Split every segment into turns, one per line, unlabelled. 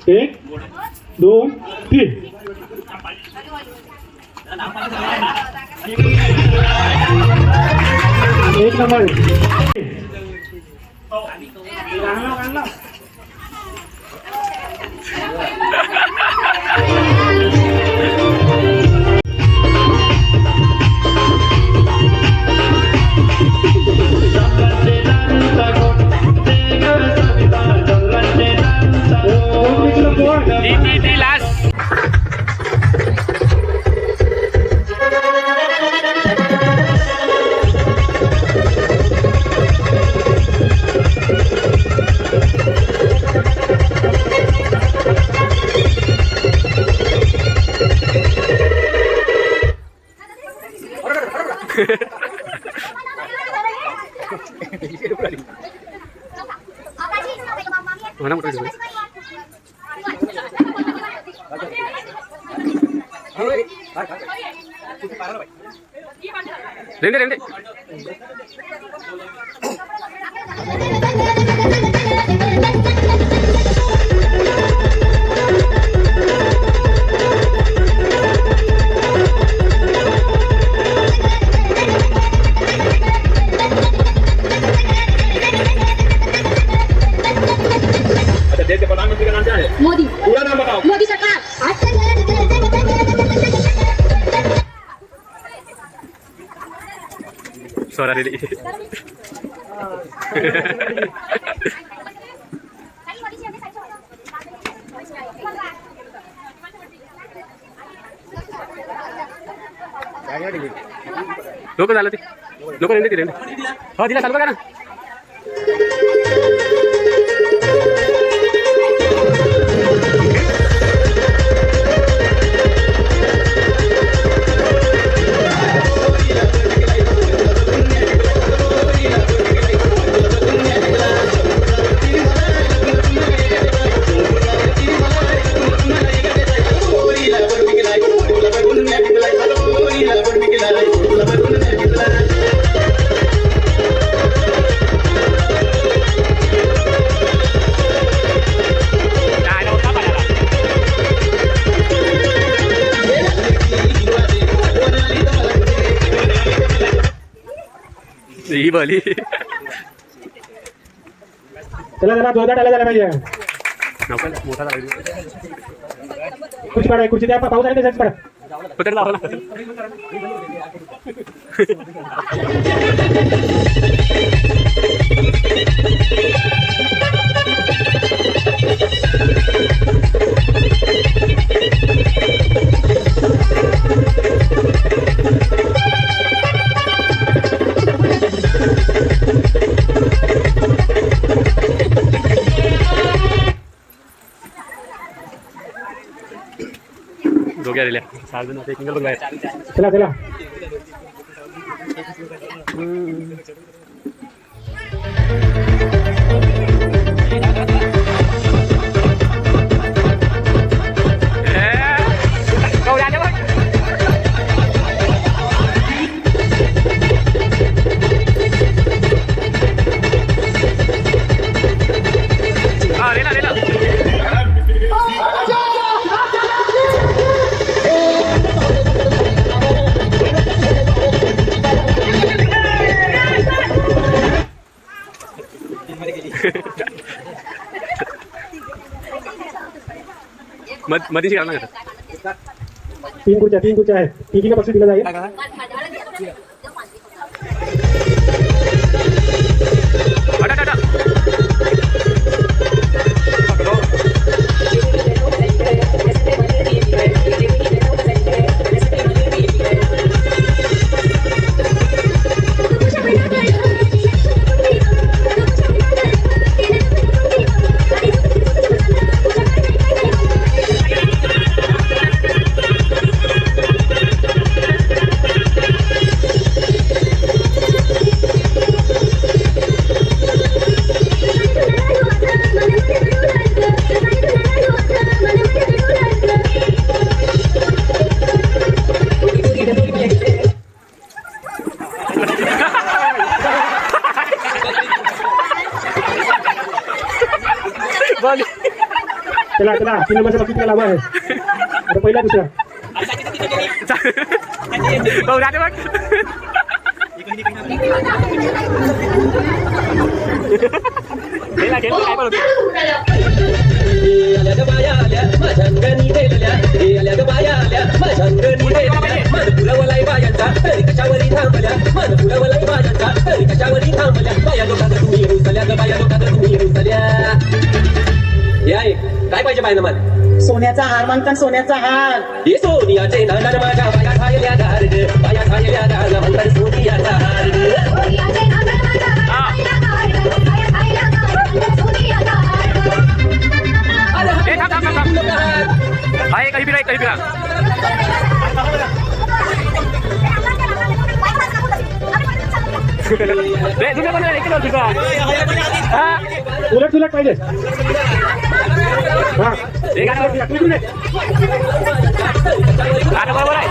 1 2 3 एक number
mana motor itu? Rende.
देश के प्रधानमंत्री का नाम क्या है?
मोदी।
पूरा नाम बताओ।
मोदी सरकार।
Suara Didi. लोक झालं ते लोक रेंडे ते रेंडे हो दिला चालू बघा ना ही बोली
चला जरा जोरदार टाळ्या झाल्या पाहिजे
मोठा
खुर्ची पाडा खुर्ची द्या पाऊस आले त्याच्यात पडा
दोघे आलेल्या सात जण एक निघाल बाहेर
चला चला
मधीच करणार
तीन खुर्च्या आहेत तिघीला बसून दिलं जाईल चला चला 3 नंबरचा बक्षीस लावा आहे आता पहिला दुसरा
भाऊ जाते बघ गेला गेला काय बोलतो
आल्या ग बाया आल्या माझ्या अंगणी गेलेल्या आल्या ग बाया आल्या माझ्या अंगणी गेलेल्या मन फुलवलाई बायांचा तरी कशावरी थांबल्या मन फुलवलाई बायांचा तरी कशावरी थांबल्या बाया लोकांना तुम्ही रुसल्या ग बाया लोकांना तुम्ही रुसल्या याय काय पाहिजे बायना मला
सोन्याचा हार मागतात सोन्याचा हार
हे सोनियाचे नांदार माझ्या बाया खायल्या गार बाया खायल्या गार म्हणतात सोनियाचा हार
हाय कहीं भी रहा दुनिया बना एक किलो तुझा हाँ
उलट उलट पाहिजे हा
एक आठ आता बरोबर आहे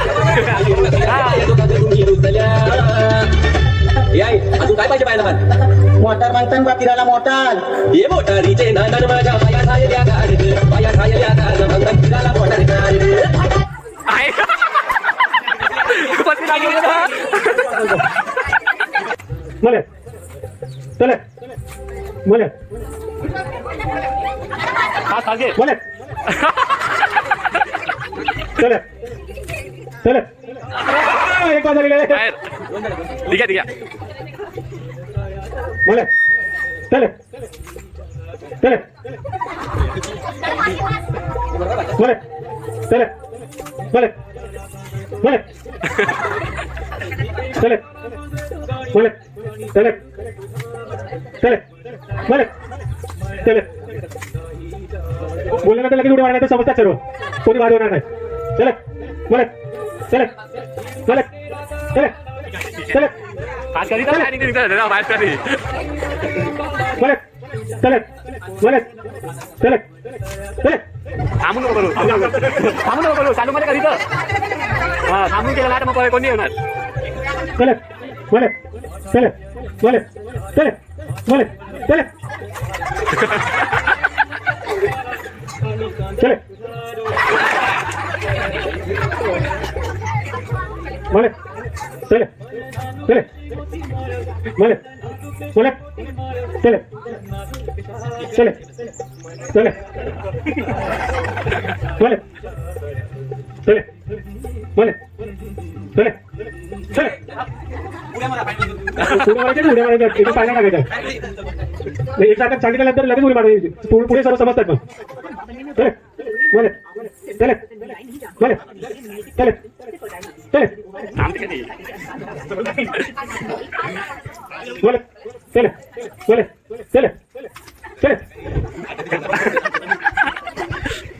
याय अजून काय पाहिजे बायना मला
मोटार मागतात बाकीराला मोटार
ये मोटारीचे नांदार माझ्या बाया खायल्या गार बाया खायल्या गार म्हणतात फिरायला मोटार गार
आहे बस लागली
मला चला मला
हा चालते
मला चला चला एक बाजू गेले
ठीक आहे
मला चला चला मला चला मला मला चला मला चला चला मला चला बोललं तर लगेच उड्या मारण्याचं समजतात सर्व कोणी वाद होणार नाही चला मला चला मला चला चला
आज कधी तर नाही निघतो बाहेर कधी
मला चला मला चला चला
थांबून नको करू चालू मध्ये कधी तर हा थांबून केलं ना मग कोणी येणार
चला मला चला मला चला मला चला चला मला चला चला मला मला चला चला चला मला चला मला चला चला उड्या मारायच्या एका पायला टाकायच्या एक सारखं सांगितल्यानंतर लगेच उडी मारायची पुढे सर्व समजतात मग चला मला चला मला चला चला मला चला मला चला चला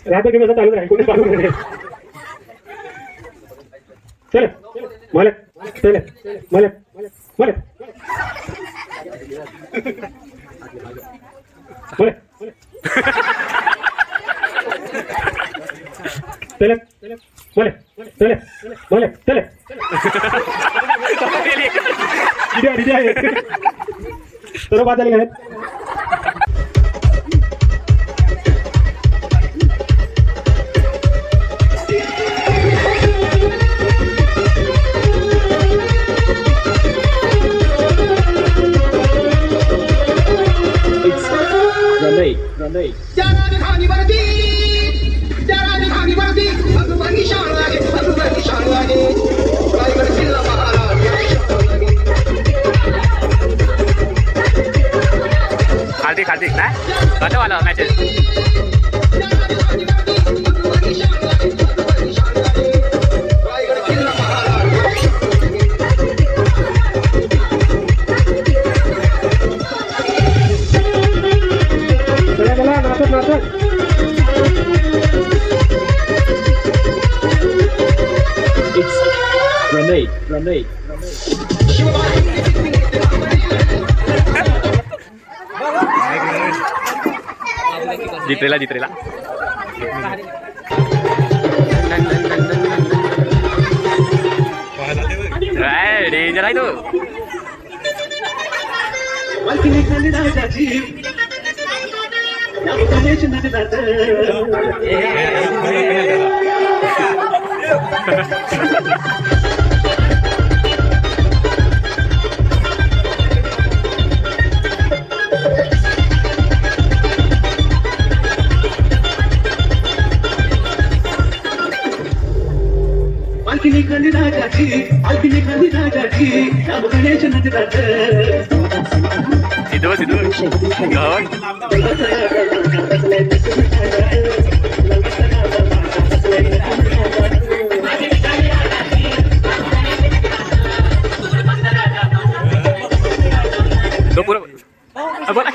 राहतो की चालू राहील कोणी चालू नाही चला मला चला मला मला मला चला मला चला मला चला सर्व बाद झाले आहेत
हार्दिक ना कसं वाला मॅचेस जित्रेला डेंजर आहे तो
पालखी निघाली राजाची पालखी निघाली राजाची नाव गणेश नंदनाथ
सिद्धू सिद्धू गवन तो पूरा बोला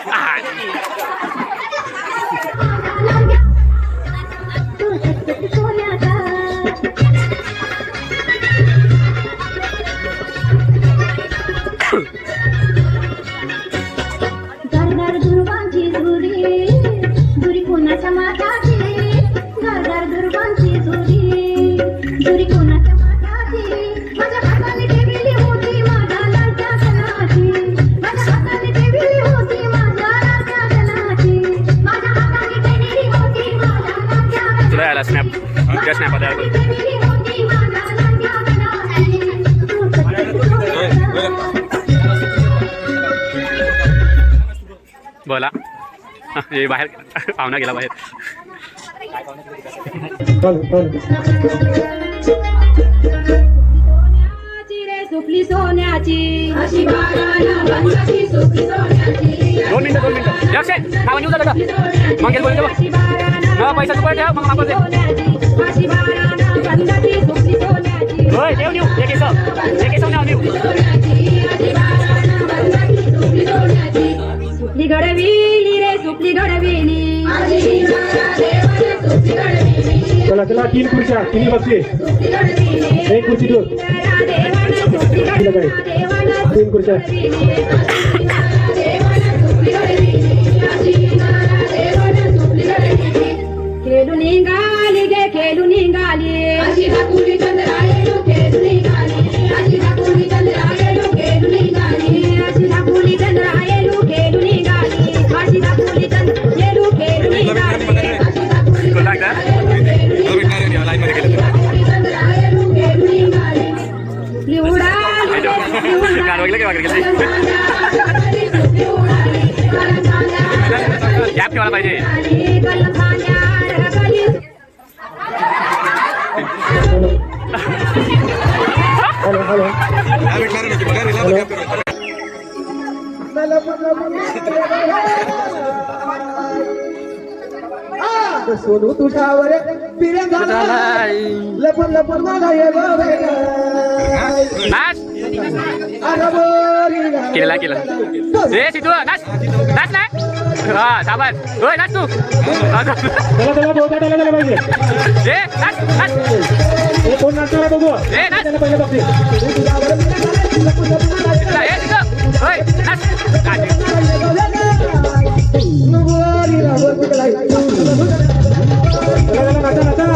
घरघर दुर्वांची झुरी झुरी कोणाच्या माताची घरघर दुर्वांची झुरी झुरी कोणाच्या माताची माझ्या हाताने ठेवली होती माझ्या लाडक्या सणाची माझ्या हाताने ठेवली होती माझ्या लाडक्या सणाची माझ्या हाताने ठेवली होती माझ्या लाडक्या
तुला याला स्नॅप त्या स्नॅप आल्या
ठेवली होती माझ्या
बोला हे बाहेर पाहुणा गेला बाहेर
सुपली सोन्याची अशी बाळाची सुपली सोन्याची
2 मिनिटं लक्ष नाव येऊ दादा मग गेल बोलतो पैसा तू ठेव मग वापस दे
अशी बाळाना बंदाची सुपली सोन्याची
होय देव देऊ एक एक नाव देऊ
सुपली घडविली रे सुपली घडविली
चला चला 3 खुर्च्या 3 बसले 1 खुर्ची दूर 3 खुर्च्या
खेळून निघाली गे खेळून निघाली
गॅप ठेवायला पाहिजे
सोनू तुझ्यावर पिरे लपून लपून मला
केला केला ए सिद्धू नाच नाच ना हा साबास होय नाच तू
चला चला दोघा टाळायला पाहिजे
ए नाच नाच
हे कोण नाचणार आहे बघू
ए नाच
त्याला पहिले बघते
ए सिद्धू होय नाच
चला चला नाचा नाचा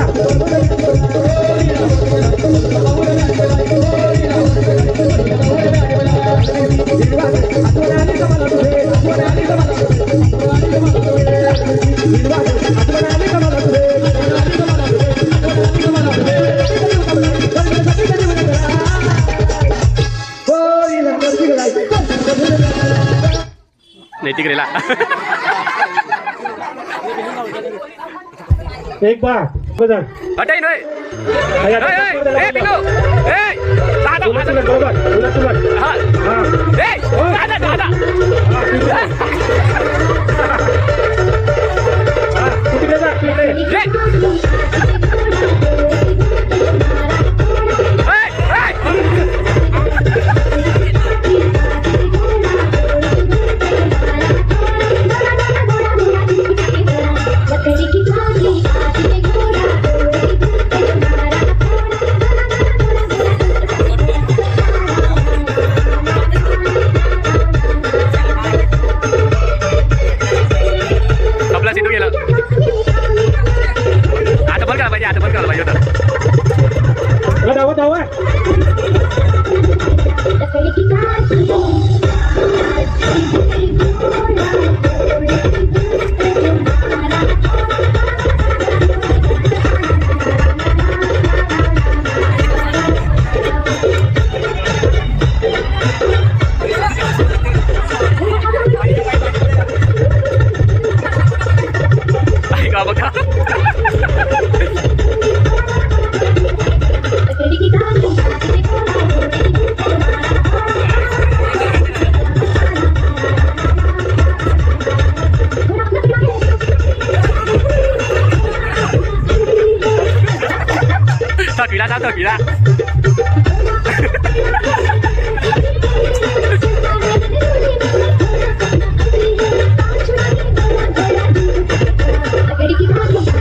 नैतिक रेला
एक बार बघा
हटाई नोय ए पिलो ए दादा
बरोबर
हा
हा
ए दादा दादा
कुठे जा तिकडे
बघा बघा थकीला जा थकीला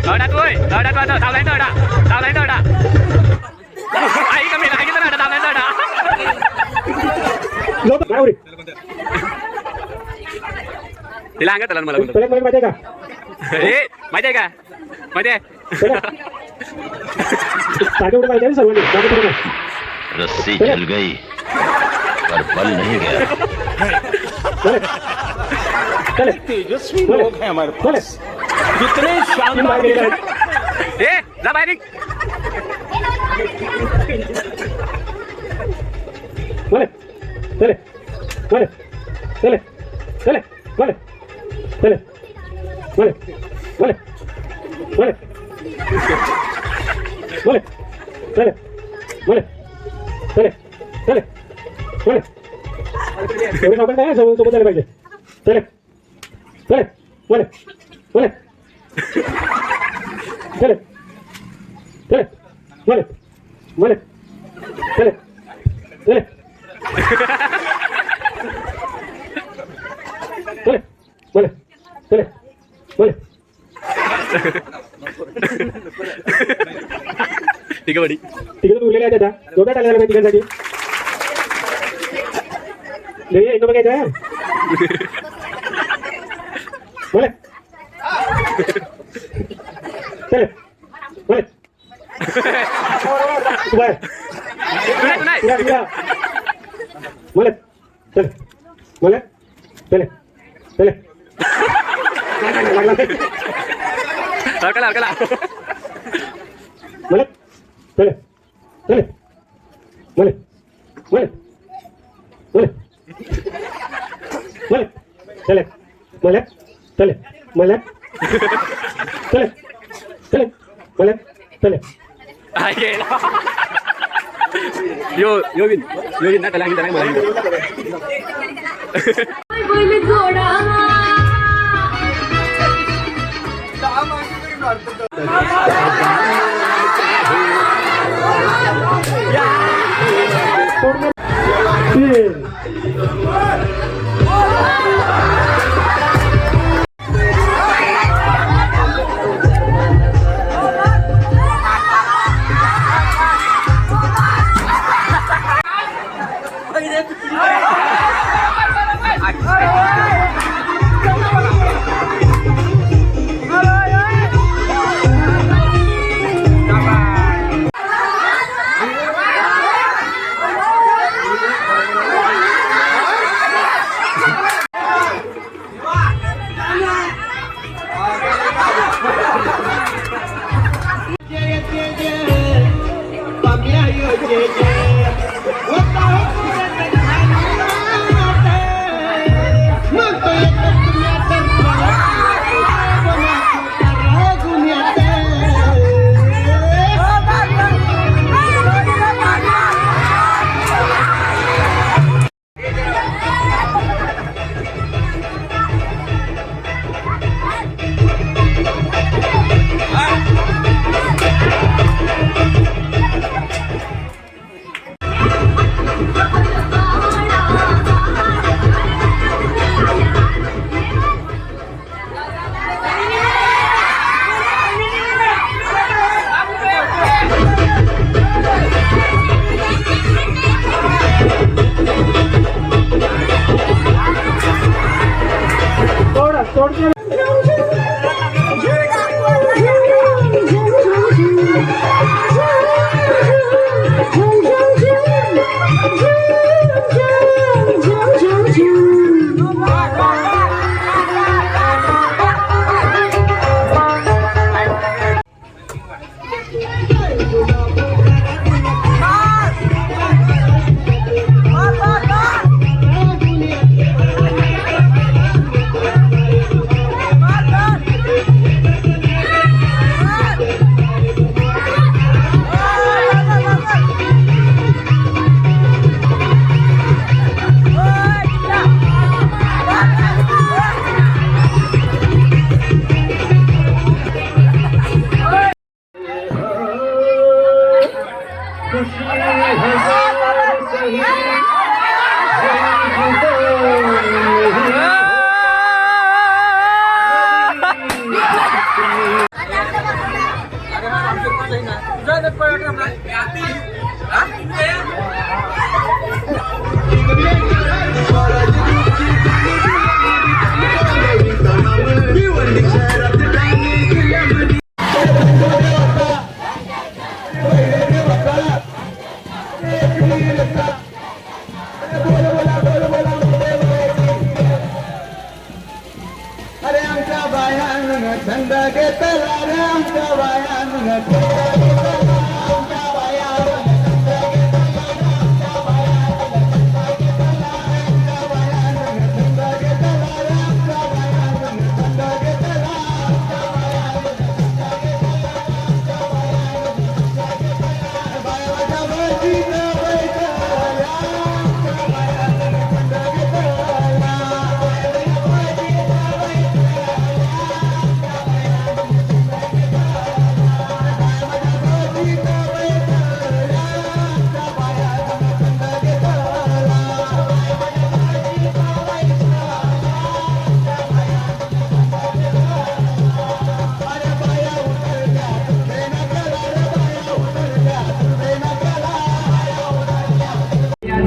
Đợi tôi, đợi tao lấy tao đã. Ai cái này là tao lấy tao đã.
जाऊ तर, जाऊ रे.
तिला अंगात आला मला
त्याला मला माहिती आहे का
ए माहिती आहे का माहिती आहे
साधे उडे पाहिजे सर्वांनी जाऊ दे.
रस्सी जल गई पर बल नहीं गया
चले
तेजस्वी लोग हैं हमारे
चले
पास कितने शानदार
ए जा बाहेर निघ
चले चले चले चले चले चले चले चले चले चले चले चले चले चले चले चले एवढे सावकाश नाही सोबत झाले पाहिजे चले चले चले चले चले चले चले चले चले चले चले चले चले चले
ठीक आहे बडी
तिकडे उरलेले आहेत आता जोड्यात आलेला पाहिजे तिकडसाठी नाही एकदम बघायचं आहे बोले चले बोले बाय बोले चले बोले चले चले
अडकला
बोले चले चले बोले बोले बोले बोले चले बोले चले बोले चले चले बोले चले
योगिन ना त्याला आणखी मला
बोल थोडा
अरे आमच्या बायानं छंद घेतला रे आमच्या बायानं छंद घेतला आमच्या बायानं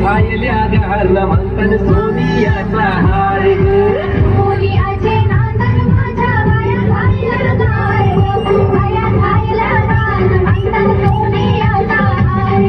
पायल्या घाल मंथन सोनियाचा हार
कोणी असे नांदन माझ्या बाया घायला गाय बाया घायला गाय मंथन सोनियाचा हार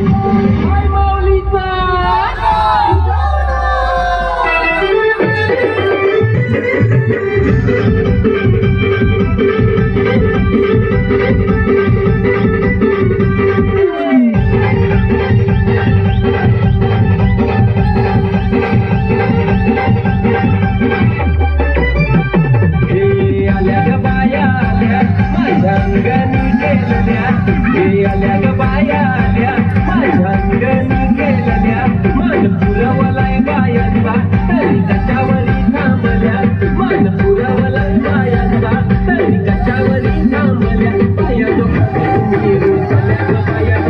आल्या ग बाया आल्या माझ्या अंगणी गेलेल्या आल्या ग बाया आल्या माझ्या अंगणी गेलेल्या मन पुरवलाय बायांचा तरी कशावरी थांबल्या मन पुरवलाय बायांचा तरी कशावरी थांबल्या बाया तुम्ही रुसल्या ग बाया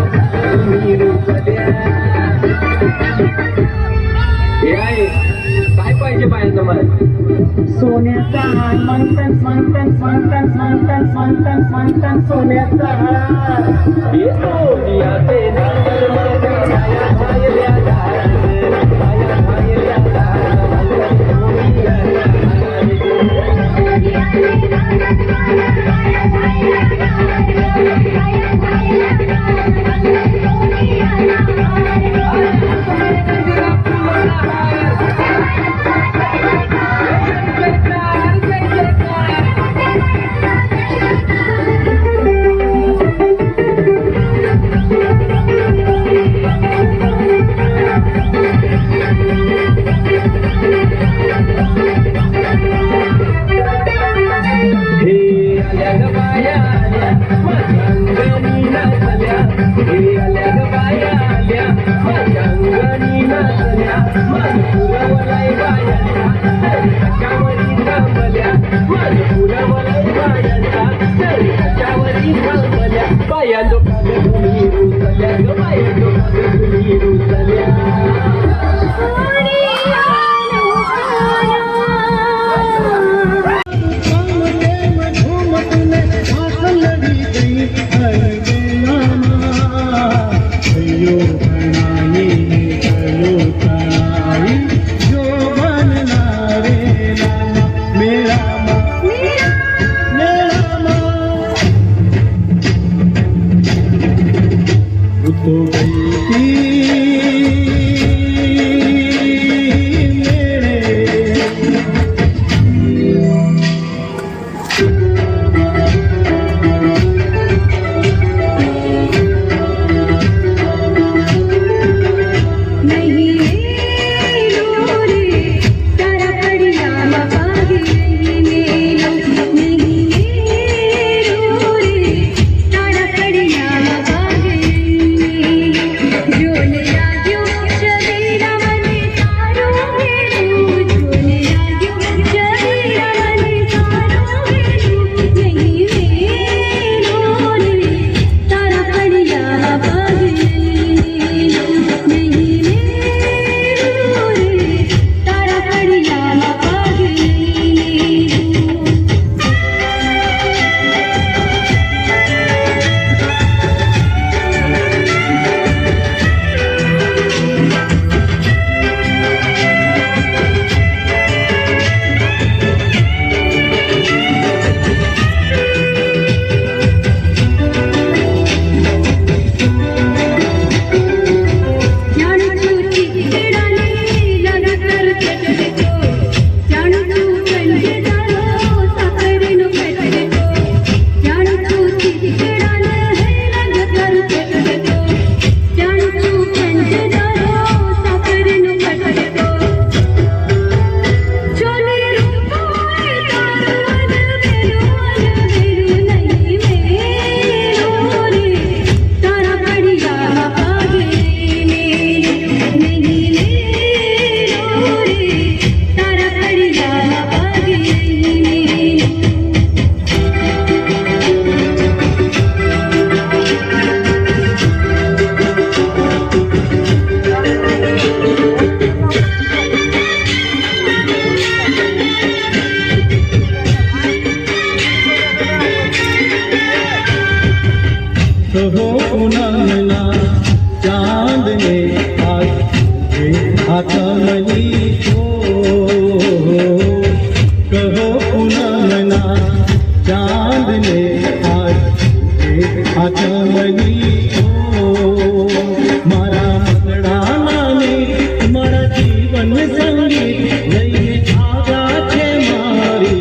तुम्ही रुसल्या काय पाहिजे बायांचं मला
सोन्याचा हार मंथन मंथन मंथन मंथन मंथन मंथन सोन्याचा हार
येतो याचे नांदर माझ्या बाया घायल्या घाल बाया घायल्या घाल
कोणी असे नांदन माझ्या बाया घायला गाय बाया घायला गाय मंथन सोनियाचा
तो गई
कहो पुन्हा म्हणा चांद ने आज हातामनी कहो पुन्हा म्हणा चांद ने आज हातामनी मारा मकडाने मारा जीवन संगीत लઈને આવ્યા છે મારી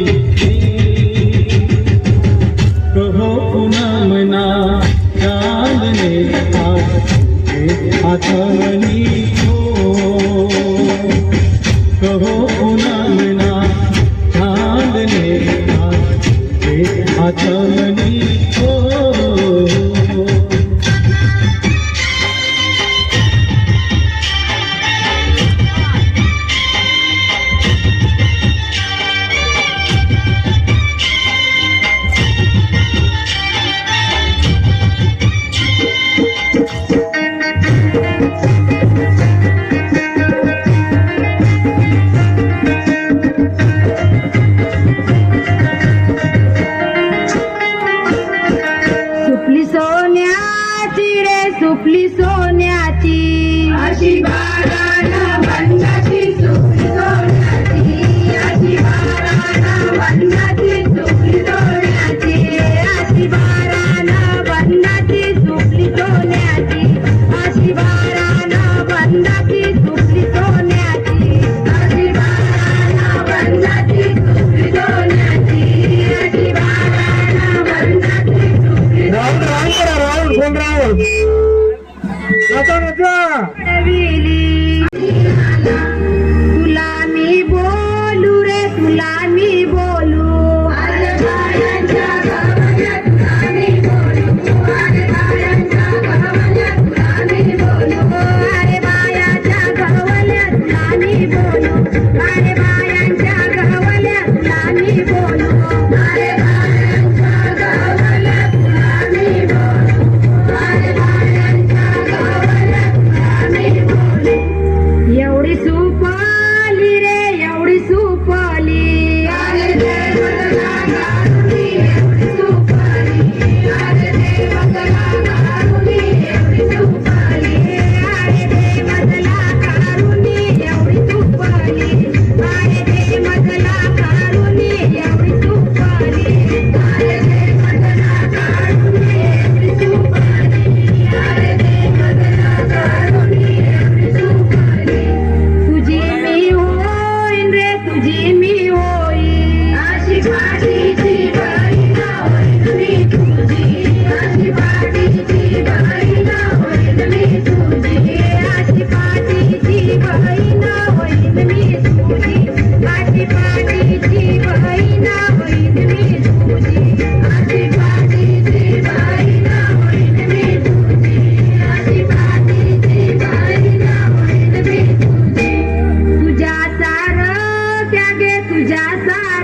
કહો પુનઃ મના ચાંદને હાથની કહો પુનઃ મના ચાંદને હાથની
सुपली सोन्याची रे सुपली सोन्याची अशी बाराना बंडाची सुपली सोन्याची अशी बाराना बंडाची सुपली सोन्याची अशी बाराना बंडाची सुपली सोन्याची अशी बाराना बंडाची सुपली सोन्याची अशी बाराना बंडाची सुपली सोन्याची अशी बाराना बंडाची
राहुल राहुल करा राहुल फोन राहुल नाचा नाचा
तुला मी बोलू रे तुला मी बोलू अरे बायांच्या गावाला तुला मी बोलू अरे बायांच्या गावाला तुला मी बोलू अरे बायांच्या गावाला तुला मी बोलू अरे बायांच्या गावाला तुला मी बोलू अरे बायांच्या गावाला तुला मी बोलू अरे बायांच्या गावाला तुला मी बोलू एवढी सुपाली रे एवढी सुपाली अरे देवला गारुडी एवढी सुपाली अरे देवला गारुडी एवढी सुपाली अरे देवला गारुडी एवढी सुपाली अरे देवला गारुडी एवढी सुपाली अरे देवला गारुडी एवढी सुपाली अरे देवला गारुडी एवढी सुपाली तुझी मी होईन रे तुझी मी होईन अशी पाठीची बहीण होईन मी तुझी अशी पाठीची बहीण होईन मी तुझी अशी पाठीची बहीण होईन मी तुझी अशी पाठीची बहीण होईन मी तुझी अशी पाठीची बहीण होईन मी तुझी अशी पाठीची बहीण होईन मी तुझी तुझ्या सारख्या गे तुझ्या सारख्या